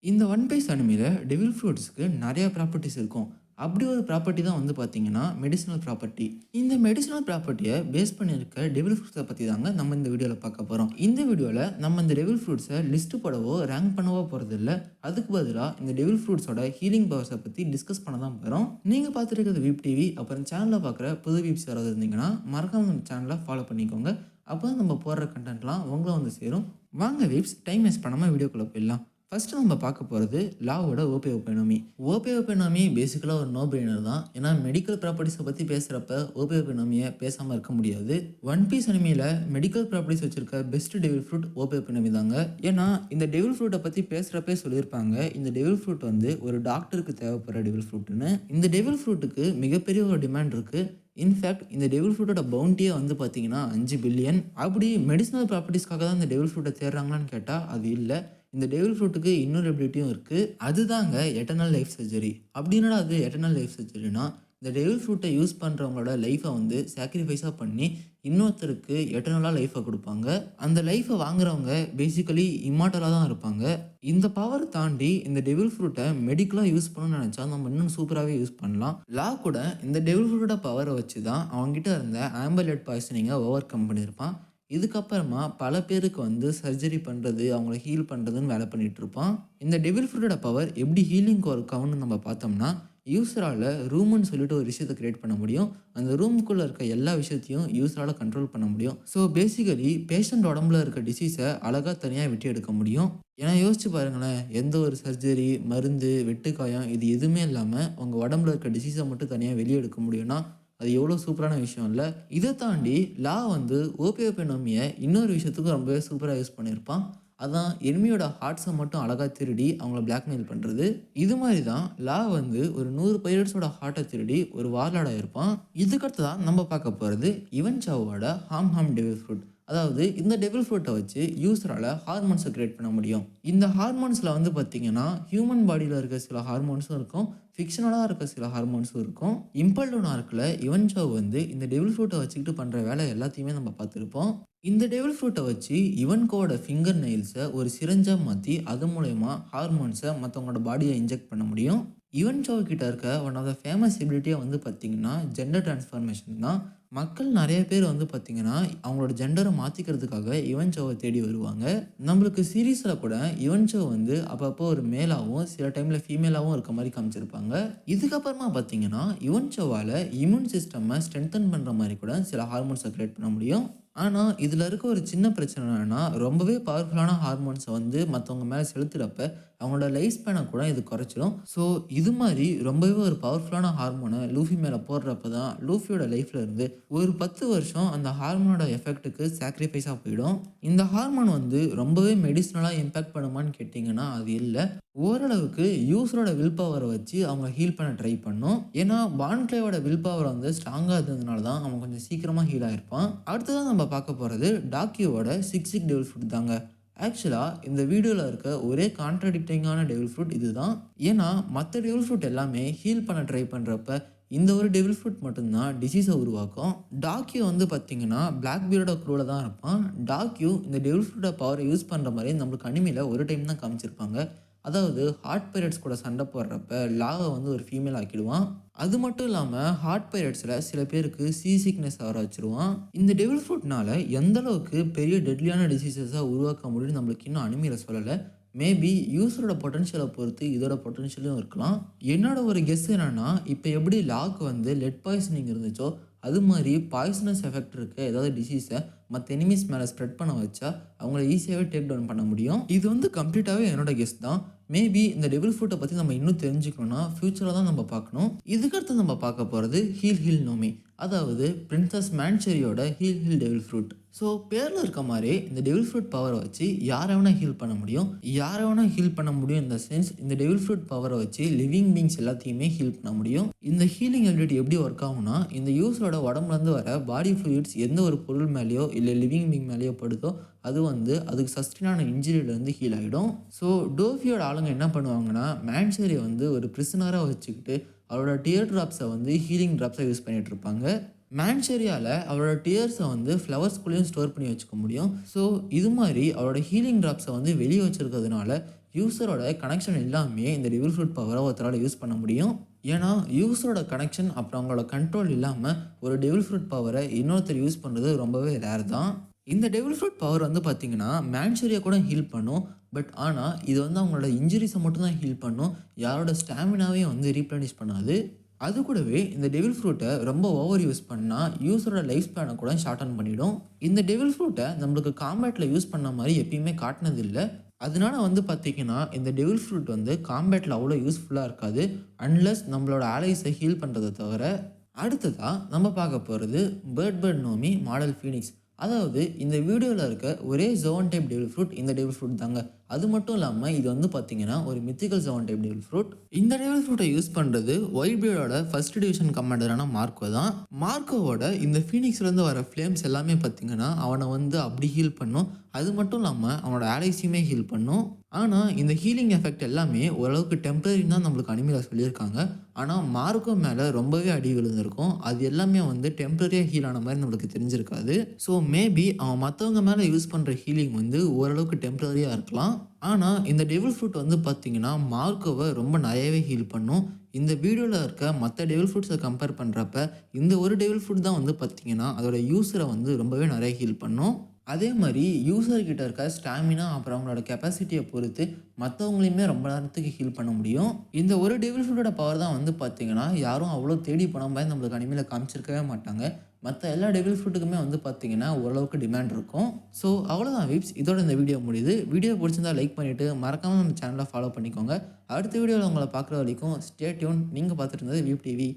இந்த one piece அனிமில devil ஃப்ரூட்ஸ்க்கு நெறைய properties இருக்கும். அப்படி ஒரு ப்ராப்பர்ட்டி தான் வந்து பார்த்தீங்கன்னா, மெடிசினல் ப்ராப்பர்ட்டி. இந்த மெடிசினல் ப்ராப்பர்ட்டிய பேஸ் பண்ணியிருக்க டெவில் ஃப்ரூட்ஸ பத்தி தாங்க நம்ம இந்த வீடியோல பார்க்க போறோம். இந்த வீடியோல நம்ம இந்த டெவில் ஃப்ரூட்ஸ லிஸ்ட் போடவோ, ரேங்க் பண்ணவோ போறதில்ல. அதுக்கு பதிலா இந்த டெவில் ஃப்ரூட்ஸோட ஹீலிங் பவர்ஸ பத்தி டிஸ்கஸ் பண்ண தான் போறோம். நீங்க பார்த்துட்டு வீப் டிவி, அப்புறம் சேனல்ல பார்க்குற புது வீப்ஸ் யாராவது இருந்தீங்கன்னா, மறக்காம நம்ம சேனல ஃபாலோ பண்ணிக்கோங்க. அப்பதான் நம்ம போடுற கன்டென்ட்லாம் உங்கள வந்து சேரும். வாங்க வீப்ஸ், டைம் வேஸ்ட் பண்ணாம வீடியோக்குள்ள போயிடலாம். ஃபர்ஸ்ட் நம்ம பார்க்க போகிறது லாவோட ஓபியோபெனோமி. ஓபியோபெனோமி பேசிக்கலாக ஒரு நோ பிரெய்னர் தான். ஏன்னா மெடிக்கல் ப்ராப்பர்ட்டிஸை பற்றி பேசுகிறப்ப ஓபியோபெனோமியை பேசாமல் இருக்க முடியாது. ஒன் பீஸ் அனிமியில் மெடிக்கல் ப்ராப்பர்ட்டிஸ் வச்சிருக்க பெஸ்ட் டெவில் ஃப்ரூட் ஓபியோபெனோமி தாங்க. ஏன்னா இந்த டெவில் ஃப்ரூட்டை பற்றி பேசுகிறப்பே சொல்லியிருப்பாங்க, இந்த டெவில் ஃப்ரூட் வந்து ஒரு டாக்டருக்கு தேவைப்படுற டெவில் ஃப்ரூட்டுன்னு. இந்த டெவில் ஃப்ரூட்டுக்கு மிகப்பெரிய ஒரு டிமாண்ட் இருக்குது. இன்ஃபேக்ட் இந்த டெவில் ஃப்ரூட்டோட பவுண்டியே வந்து பார்த்தீங்கன்னா 5 பில்லியன். அப்படி மெடிசினல் ப்ராப்பர்ட்டிஸ்க்காக தான் இந்த டெவில் ஃப்ரூட்டை தேடுறாங்களான்னு கேட்டால் அது இல்லை. இந்த டெவில் ஃப்ரூட்டுக்கு இன்னொரு எபிலிட்டியும் இருக்குது. அதுதாங்க எட்டர்னல் லைஃப் சர்ஜரி. அப்படின்னா அது எட்டர்னல் லைஃப் சர்ஜரினா, இந்த டெவில் ஃப்ரூட்டை யூஸ் பண்ணுறவங்களோட லைஃப்பை வந்து சாக்ரிஃபைஸாக பண்ணி இன்னொருத்தருக்கு எட்டர்னலாக லைஃப்பை கொடுப்பாங்க. அந்த லைஃப்பை வாங்குறவங்க பேசிக்கலி இம்மார்ட்டலாக தான் இருப்பாங்க. இந்த பவர் தாண்டி இந்த டெவில் ஃப்ரூட்டை மெடிக்கலாக யூஸ் பண்ணணும்னு நினச்சா நம்ம இன்னும் சூப்பராகவே யூஸ் பண்ணலாம். லா கூட இந்த டெவில் ஃப்ரூட்டோட பவரை வச்சு தான் அவங்ககிட்ட இருந்த ஆம்பர்லெட் பாய்சனிங்கை ஓவர் கம் பண்ணியிருப்பான். இதுக்கப்புறமா பல பேருக்கு வந்து சர்ஜரி பண்ணுறது, அவங்கள ஹீல் பண்ணுறதுன்னு வேலை பண்ணிகிட்டு இருப்பான். இந்த டெவில் ஃப்ரூட்டோட பவர் எப்படி ஹீலிங் ஒர்க் ஆகும்னு நம்ம பார்த்தோம்னா, யூஸரால் ரூம்னு சொல்லிட்டு ஒரு விஷயத்தை கிரியேட் பண்ண முடியும். அந்த ரூமுக்குள்ளே இருக்க எல்லா விஷயத்தையும் யூஸரால் கண்ட்ரோல் பண்ண முடியும். ஸோ பேசிக்கலி பேஷண்ட் உடம்புல இருக்க டிசீஸை அழகாக தனியாக வெட்டி எடுக்க முடியும். ஏன்னா யோசிச்சு பாருங்களேன், எந்த ஒரு சர்ஜரி, மருந்து, வெட்டுக்காயம் இது எதுவுமே இல்லாமல் உங்கள் உடம்புல இருக்க டிசீஸை மட்டும் தனியாக வெளியே எடுக்க முடியும்னா அது எவ்வளோ சூப்பரான விஷயம் இல்லை? இதை தாண்டி லா வந்து ஓபியோபெனோமியை இன்னொரு விஷயத்துக்கும் ரொம்பவே சூப்பராக யூஸ் பண்ணியிருப்பான். அதான் எனிமியோட ஹார்ட்ஸை மட்டும் அழகாக திருடி அவங்கள பிளாக்மெயில் பண்ணுறது. இது மாதிரி தான் லா வந்து ஒரு 100 பைரட்ஸோட ஹார்ட்டை திருடி ஒரு வார்லாடாக இருப்பான். இதுக்கடுத்து தான் நம்ம பார்க்க போகிறது இவன் சாவோட ஹாம் டெவில் ஃப்ரூட். அதாவது இந்த டெவில் ஃப்ரூட்டை வச்சு யூஸரால் ஹார்மோன்ஸை கிரியேட் பண்ண முடியும். இந்த ஹார்மோன்ஸில் வந்து பார்த்தீங்கன்னா ஹியூமன் பாடியில் இருக்க சில ஹார்மோன்ஸும் இருக்கும், ஃபிக்ஷனலாக இருக்க சில ஹார்மோன்ஸும் இருக்கும். இம்பல்டோன் ஆர்க்கில் இவன் சாவ் வந்து இந்த டெவில் ஃப்ரூட்டை வச்சுக்கிட்டு பண்ணுற வேலை எல்லாத்தையுமே நம்ம பார்த்துருப்போம். இந்த டெவில் ஃப்ரூட்டை வச்சு இவன்கோட ஃபிங்கர் நெயில்ஸை ஒரு சிரஞ்சாக மாற்றி அது மூலயமா ஹார்மோன்ஸை மற்றவங்களோட பாடியை இன்ஜெக்ட் பண்ண முடியும். யுவன் சோ கிட்ட இருக்க ஒன் ஆஃப் த ஃபேமஸ் எபிலிட்டியாக வந்து பார்த்தீங்கன்னா ஜெண்டர் டிரான்ஸ்ஃபார்மேஷன் தான். மக்கள் நிறைய பேர் வந்து பார்த்தீங்கன்னா அவங்களோட ஜெண்டரை மாற்றிக்கிறதுக்காக யுவன் சோவை தேடி வருவாங்க. நம்மளுக்கு சீரீஸில் கூட யுவன் சோ வந்து அப்பப்போ ஒரு மேலாகவும் சில டைமில் ஃபீமேலாகவும் இருக்க மாதிரி காமிச்சிருப்பாங்க. இதுக்கப்புறமா பார்த்தீங்கன்னா யுவன் சோவால் இம்யூன் சிஸ்டம்மை ஸ்ட்ரென்தன் பண்ணுற மாதிரி கூட சில ஹார்மோன்ஸை கிரியேட் பண்ண முடியும். ஆனால் இதில் இருக்க ஒரு சின்ன பிரச்சனை என்னன்னா, ரொம்பவே பவர்ஃபுல்லான ஹார்மோன்ஸை வந்து மற்றவங்க மேலே செலுத்துகிறப்ப அவங்களோட லைஃப் ஸ்பேனை கூட இது குறைச்சிடும். ஸோ இது மாதிரி ரொம்பவே ஒரு பவர்ஃபுல்லான ஹார்மோனை லூஃபி மேலே போடுறப்ப தான் லூஃபியோட லைஃப்பில் இருந்து ஒரு 10 வருஷம் அந்த ஹார்மோனோட எஃபெக்ட்டுக்கு சாக்ரிஃபைஸாக போயிடும். இந்த ஹார்மோன் வந்து ரொம்பவே மெடிசனலாக இம்பேக்ட் பண்ணுமான்னு கேட்டிங்கன்னா அது இல்லை. ஓரளவுக்கு யூஸரோட வில் பவரை வச்சு அவங்க ஹீல் பண்ண ட்ரை பண்ணும். ஏன்னா பான்க்ளேவோட வில் பவர் வந்து ஸ்ட்ராங்காக இருந்ததுனால தான் அவன் கொஞ்சம் சீக்கிரமாக ஹீல் ஆகிருப்பான். அடுத்ததான் நம்ம பார்க்க போகிறது டாக்கியோட சிக் டெவில் ஃப்ரூட் தாங்க. ஆக்சுவலாக இந்த வீடியோவில் இருக்க ஒரே கான்ட்ரடிக்டிங்கான டெவில் ஃப்ரூட் இது தான். ஏன்னா மற்ற டெவில் ஃப்ரூட் எல்லாமே ஹீல் பண்ண ட்ரை பண்ணுறப்ப இந்த ஒரு டெவில் ஃப்ரூட் மட்டும்தான் டிசீஸை உருவாக்கும். டாக்கியூ வந்து பார்த்தீங்கன்னா பிளாக் பியரோட க்ரூவில் தான் இருப்பான். டாக்கியூ இந்த டெவில் ஃப்ரூட்டை பவரை யூஸ் பண்ணுற மாதிரி நம்மளுக்கு அனிமையில் ஒரு டைம் தான் காமிச்சிருப்பாங்க. அதாவது ஹார்ட் பைரட்ஸ் கூட சண்டை போடுறப்ப லாவை வந்து ஒரு ஃபீமேல் ஆக்கிடுவான். அது மட்டும் இல்லாமல் ஹார்ட் பைரட்ஸில் சில பேருக்கு சிக்னஸ் வர வச்சுருவான். இந்த டெவில் ஃப்ரூட்னால எந்த அளவுக்கு பெரிய டெட்லியான டிசீசஸாக உருவாக்க முடியும்னு நம்மளுக்கு இன்னும் அனிமையில் சொல்லலை. மேபி யூஸரோட பொட்டன்ஷியலை பொறுத்து இதோட பொட்டன்ஷியலும் இருக்கலாம். என்னோட ஒரு கெஸ் என்னன்னா, இப்போ எப்படி லாக்கு வந்து லெட் பாய்சனிங் இருந்துச்சோ அது மாதிரி பாய்சனஸ் எஃபெக்ட் இருக்க ஏதாவது டிசீஸை மற்ற எனிமீஸ் மேலே ஸ்ப்ரெட் பண்ண வச்சா அவங்கள ஈஸியாகவே டேக் டவுன் பண்ண முடியும். இது வந்து கம்ப்ளீட்டாகவே என்னோட கெஸ் தான். மேபி இந்த டெவில் ஃப்ரூட்டை பற்றி நம்ம இன்னும் தெரிஞ்சுக்கணும்னா ஃப்யூச்சரில் தான் நம்ம பார்க்கணும். இதுக்கடுத்து நம்ம பார்க்க போகிறது ஹீல் நோமி, அதாவது பிரின்சஸ் மேன்செரியோட ஹீல் டெவில் ஃப்ரூட். ஸோ பேரில் இருக்க மாதிரி இந்த டெவில் ஃப்ரூட் பவரை வச்சு யாரை வேணால் ஹீல் பண்ண முடியும். இந்த சென்ஸ் இந்த டெவில் ஃப்ரூட் பவரை வச்சு லிவிங் பீங்ஸ் எல்லாத்தையுமே ஹீல் பண்ண முடியும். இந்த ஹீலிங் எபிலிட்டி எப்படி ஒர்க் ஆகும்னா, இந்த யூஸரோட உடம்புலேருந்து வர பாடி ஃப்ளூயிட்ஸ் எந்த ஒரு பொருள் மேலேயோ இல்லை லிவிங் பீங் மேலேயோ படுதோ அது வந்து அதுக்கு சஸ்டெயினான இன்ஜுரியிலேருந்து ஹீல் ஆகிடும். ஸோ டோஃபியோட ஆளுங்க என்ன பண்ணுவாங்கன்னா, மேன்செரியை வந்து ஒரு பிரிசனராக வச்சுக்கிட்டு அவரோட டியர் ட்ராப்ஸை வந்து ஹீலிங் ட்ராப்ஸாக யூஸ் பண்ணிகிட்டு இருப்பாங்க. மேன்செரியாவில் அவரோட டியர்ஸை வந்து ஃப்ளவர்ஸ்குள்ளேயும் ஸ்டோர் பண்ணி வச்சுக்க முடியும். ஸோ இது மாதிரி அவரோட ஹீலிங் ட்ராப்ஸை வந்து வெளியே வச்சுருக்கிறதுனால யூசரோட கனெக்ஷன் இல்லாமே இந்த டெவில் ஃப்ரூட் பவரை ஒருத்தரால் யூஸ் பண்ண முடியும். ஏன்னா யூசரோட கனெக்ஷன் அப்புறம் அவங்களோட கண்ட்ரோல் இல்லாமல் ஒரு டெவில் ஃப்ரூட் பவரை இன்னொருத்தர் யூஸ் பண்ணுறது ரொம்பவே ரேர் தான். இந்த டெவில் ஃப்ரூட் பவர் வந்து பார்த்தீங்கன்னா மேன்சூரியா கூட ஹீல் பண்ணும். பட் ஆனால் இது வந்து அவங்களோட இன்ஜுரிஸை மட்டும் தான் ஹீல் பண்ணும். யாரோட ஸ்டாமினாவே வந்து ரீப்ளனிஷ் பண்ணாது. அது கூடவே இந்த டெவில் ஃப்ரூட்டை ரொம்ப ஓவர் யூஸ் பண்ணால் யூஸரோட லைஃப் ஸ்பேனை கூட ஷார்டன் பண்ணிடும். இந்த டெவில் ஃப்ரூட்டை நம்மளுக்கு காம்பேட்டில் யூஸ் பண்ண மாதிரி எப்பயுமே காட்டினதில்லை. அதனால வந்து பார்த்தீங்கன்னா இந்த டெவில் ஃப்ரூட் வந்து காம்பேட்டில் அவ்வளோ யூஸ்ஃபுல்லாக இருக்காது. அன்லெஸ் நம்மளோட ஆலைஸை ஹீல் பண்ணுறதை தவிர. அடுத்ததாக நம்ம பார்க்க போகிறது பேர்ட் நோமி மாடல் ஃபீனிக்ஸ். அதாவது இந்த வீடியோவில் இருக்க ஒரே ஜோன் டைப் டெவில் ஃப்ரூட் இந்த டெவில் ஃப்ரூட் தாங்க. அது மட்டும் இல்லாமல் இது வந்து பார்த்தீங்கன்னா ஒரு mythical zone type devil fruit. இந்த டெவில் ஃப்ரூட்டை யூஸ் பண்ணுறது ஒயிட் பீடோட ஃபர்ஸ்ட் டிவிஷன் கமாண்டரான மார்க்கோ தான். மார்க்கோவோட இந்த ஃபீனிக்ஸ்லேருந்து வர ஃப்ளேம்ஸ் எல்லாமே பார்த்தீங்கன்னா அவனை வந்து அப்படி ஹீல் பண்ணும். அது மட்டும் இல்லாமல் அவனோட ஆலைஸையுமே ஹீல் பண்ணும். ஆனால் இந்த ஹீலிங் எஃபெக்ட் எல்லாமே ஓரளவுக்கு டெம்பரரின்னு தான் நம்மளுக்கு அனிமேல சொல்லியிருக்காங்க. ஆனால் மார்க்கோ மேலே ரொம்பவே அடி விழுந்திருக்கும். அது எல்லாமே வந்து டெம்பரரியாக ஹீல் ஆன மாதிரி நம்மளுக்கு தெரிஞ்சிருக்காது. ஸோ மேபி அவன் மற்றவங்க மேலே யூஸ் பண்ணுற ஹீலிங் வந்து ஓரளவுக்கு டெம்பரரியாக இருக்கலாம். ஆனால் இந்த டெவில் ஃப்ரூட் வந்து பார்த்தீங்கன்னா மார்க்கோவை ரொம்ப நிறையவே ஹீல் பண்ணும். இந்த வீடியோவில் இருக்க மற்ற டெவில் ஃப்ரூட்ஸை கம்பேர் பண்ணுறப்ப இந்த ஒரு டெவில் ஃப்ரூட் தான் வந்து பார்த்தீங்கன்னா அதோட யூஸரை வந்து ரொம்பவே நிறைய ஹீல் பண்ணும். அதே மாதிரி யூசர்கிட்ட இருக்க ஸ்டாமினா அப்புறம் அவங்களோட கெப்பாசிட்டியை பொறுத்து மற்றவங்களையுமே ரொம்ப நேரத்துக்கு ஹீல் பண்ண முடியும். இந்த ஒரு டெவில் ஃப்ரூட்டோட பவர் தான் வந்து பார்த்தீங்கன்னா யாரும் அவ்வளோ தேடி போனாமல் நம்மளுக்கு அனிமேல காமிச்சிருக்கவே மாட்டாங்க. மற்ற எல்லா டெவில் ஃப்ரூட்டுக்குமே வந்து பார்த்தீங்கன்னா ஓரளவுக்கு டிமாண்ட் இருக்கும். ஸோ அவ்வளோதான் வீப்ஸ், இதோட இந்த வீடியோ முடியுது. வீடியோ பிடிச்சிருந்தா லைக் பண்ணிவிட்டு மறக்காமல் நம்ம சேனலை ஃபாலோ பண்ணிக்கோங்க. அடுத்த வீடியோவில் உங்களை பார்க்குற வரைக்கும் ஸ்டே டியூன். நீங்கள் பார்த்துட்டு இருந்தது வீப் டிவி.